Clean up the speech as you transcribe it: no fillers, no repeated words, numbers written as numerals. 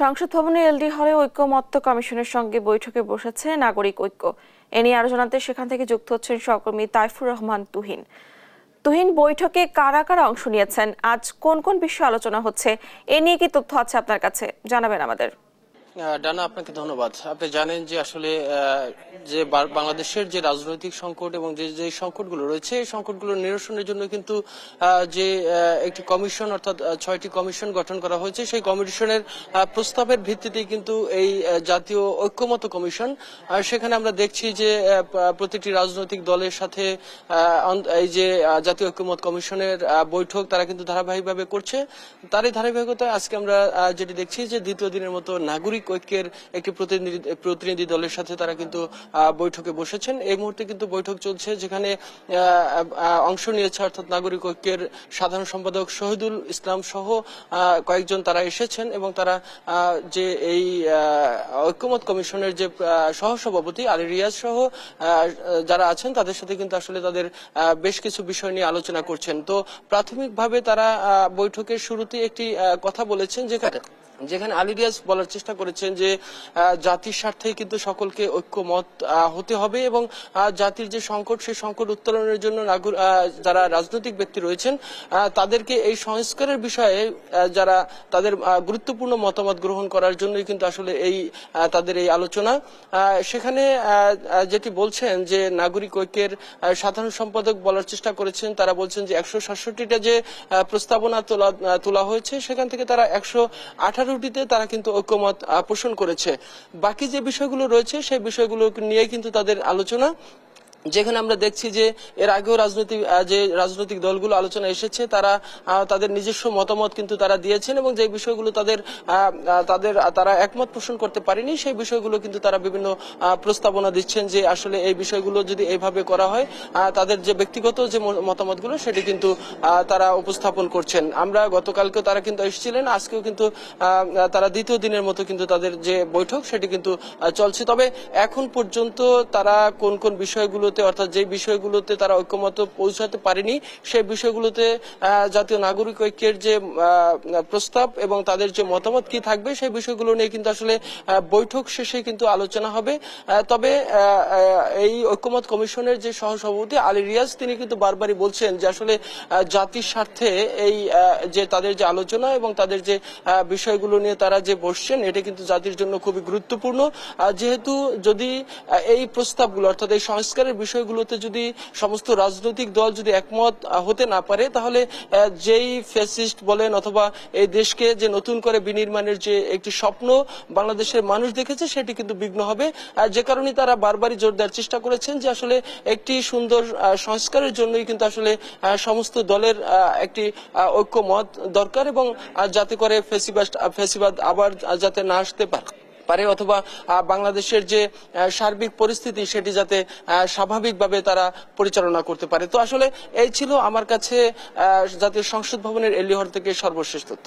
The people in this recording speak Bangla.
সংসদ ভবনে এলডি হলে ঐক্যমত্য কমিশনের সঙ্গে বৈঠকে বসেছে নাগরিক ঐক্য। এ নিয়ে আরো জানাতে সেখান থেকে যুক্ত হচ্ছেন সহকর্মী তাইফুর রহমান তুহিন। তুহিন, বৈঠকে কারা কারা অংশ নিয়েছেন, আজ কোন কোন বিষয়ে আলোচনা হচ্ছে, এ নিয়ে কি তথ্য আছে আপনার কাছে, জানাবেন আমাদের। ডানা, আপনাকে ধন্যবাদ। আপনি জানেন যে আসলে যে বাংলাদেশের যে রাজনৈতিক সংকট এবং যে সংকটগুলো রয়েছে এই সংকটগুলোর নিরসনের জন্য কিন্তু যে একটি কমিশন অর্থাৎ 6টি কমিশন গঠন করা হয়েছে, সেই কমিশনের প্রস্তাবের ভিত্তিতেই কিন্তু এই জাতীয় ঐক্যমত্য কমিশন। সেখানে আমরা দেখছি যে প্রতিটি রাজনৈতিক দলের সাথে এই যে জাতীয় ঐক্যমত্য কমিশনের বৈঠক তারা কিন্তু ধারাবাহিকভাবে করছে। তারই ধারাবাহিকতায় আজকে আমরা যেটি দেখছি যে দ্বিতীয় দিনের মতো নাগরিক ঐক্যের একটি প্রতিনিধি দলের সাথে তারা কিন্তু বৈঠকে বসেছেন। এই মুহূর্তে কিন্তু বৈঠক চলছে, যেখানে অংশ নিয়েছে অর্থাৎ নাগরিক ঐক্যের সাধারণ সম্পাদক শহীদুল ইসলাম সহ কয়েকজন তারা এসেছেন এবং তারা যে এই ঐক্যমত্য কমিশনের যে সহসভাপতি আলী রিয়াজ সহ যারা আছেন তাদের সাথে কিন্তু আসলে তাদের বেশ কিছু বিষয় নিয়ে আলোচনা করছেন। তো প্রাথমিকভাবে তারা বৈঠকের শুরুতে একটি কথা বলেছেন, যেখানে আলী রিয়াজ বলার চেষ্টা করেছেন যে জাতির স্বার্থে কিন্তু সকলকে ঐক্যমত হতে হবে এবং জাতির যে সংকট সেই সংকট উত্তরণের জন্য যারা রাজনৈতিক ব্যক্তি রয়েছেন তাদেরকে এই সংস্কারের বিষয়ে যারা তাদের গুরুত্বপূর্ণ মতামত গ্রহণ করার জন্যই কিন্তু আসলে এই তাদের এই আলোচনা। সেখানে যেটি বলছেন যে নাগরিক ঐক্যের সাধারণ সম্পাদক বলার চেষ্টা করেছেন, তারা বলছেন যে 167টা যে প্রস্তাবনা তোলা হয়েছে সেখান থেকে তারা 118টিতে তারা কিন্তু ঐক্যমত পোষণ করেছে। বাকি যে বিষয়গুলো রয়েছে সেই বিষয়গুলো নিয়ে কিন্তু তাদের আলোচনা, যেখানে আমরা দেখছি যে এর আগেও রাজনৈতিক দলগুলো আলোচনা এসেছে, তারা তাদের নিজস্ব মতামত কিন্তু তারা দিয়েছেন এবং যে বিষয়গুলো তারা একমত পোষণ করতে পারেনি সেই বিষয়গুলো কিন্তু তারা বিভিন্ন প্রস্তাবনা দিচ্ছেন যে আসলে এই বিষয়গুলো যদি এইভাবে করা হয় তাদের যে ব্যক্তিগত যে মতামতগুলো সেটি কিন্তু তারা উপস্থাপন করছেন। আমরা গতকালকেও তারা কিন্তু এসেছিলেন, আজকেও কিন্তু তারা দ্বিতীয় দিনের মতো কিন্তু তাদের যে বৈঠক সেটি কিন্তু চলছে। তবে এখন পর্যন্ত তারা কোন কোন বিষয়গুলো অর্থাৎ যে বিষয়গুলোতে তারা ঐক্যমত পৌঁছাতে পারেনি সেই বিষয়গুলোতে জাতীয় নাগরিক ঐক্যের যে প্রস্তাব এবং তাদের যে মতামত কি থাকবে সেই বিষয়গুলো নিয়ে কিন্তু আসলে বৈঠক শেষে কিন্তু আলোচনা হবে। তবে এই ঐক্যমত কমিশনের যে সহসভাপতি আলী রিয়াজ তিনি কিন্তু বারবারই বলছেন যে আসলে জাতির স্বার্থে এই যে তাদের যে আলোচনা এবং তাদের যে বিষয়গুলো নিয়ে তারা যে বসছেন এটা কিন্তু জাতির জন্য খুবই গুরুত্বপূর্ণ। যেহেতু যদি এই প্রস্তাবগুলো অর্থাৎ এই সংস্কারের বিষয়গুলোতে যদি সমস্ত রাজনৈতিক দল যদি একমত হতে না পারে তাহলে যেই ফ্যাসিস্ট বলেন অথবা এই দেশকে যে নতুন করে বিনির্মাণের যে একটি স্বপ্ন বাংলাদেশের মানুষ দেখেছে সেটি কিন্তু বিঘ্ন হবে। যে কারণে তারা বারবারই জোর দেওয়ার চেষ্টা করেছেন যে আসলে একটি সুন্দর সংস্কারের জন্যই কিন্তু আসলে সমস্ত দলের একটি ঐক্যমত দরকার এবং যাতে করে ফ্যাসিবাদ আবার যাতে না আসতে পারে অথবা বাংলাদেশের যে সার্বিক পরিস্থিতি সেটি যাতে স্বাভাবিকভাবে তারা পরিচালনা করতে পারে। তো আসলে এই ছিল আমার কাছে জাতীয় সংসদ ভবনের এলডি হল থেকে সর্বশেষ তথ্য।